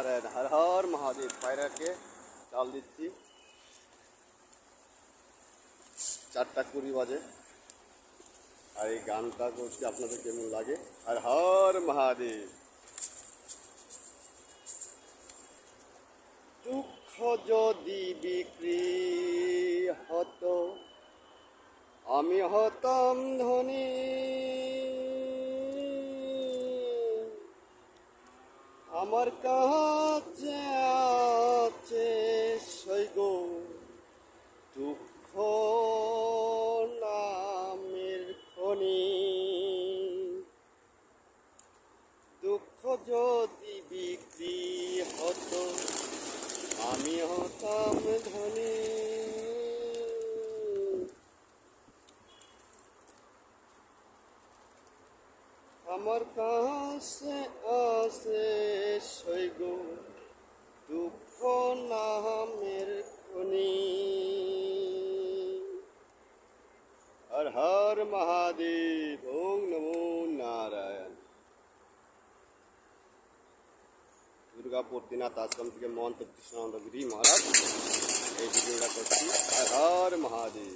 নারায়ণ, হর হর মহাদেব। পায়রাকে চাল দিচ্ছি, 4:20 বাজে। আর এই গানটা করছি, আপনাদের কেমন লাগে? হর হর মহাদেব। দুঃখ যদি বিক্রি হতো, আমি হতাম ধনী। আমার কাছে আছে সৈগ দুঃখ নামের খনি। দুঃখ যদি বিক্রি হতো, আমি হতাম ধনী। আমার কাছে আছে সৈগ দুঃখ নামের খনি। হর হর মহাদেব, ওং নমো নারায়ণ। দুর্গাপুর দিনাথ আশ্রম থেকে মহন্ত কৃষ্ণানন্দ গিরি মহারাজ এই ভিডিওটা করছি। হর হর মহাদেব।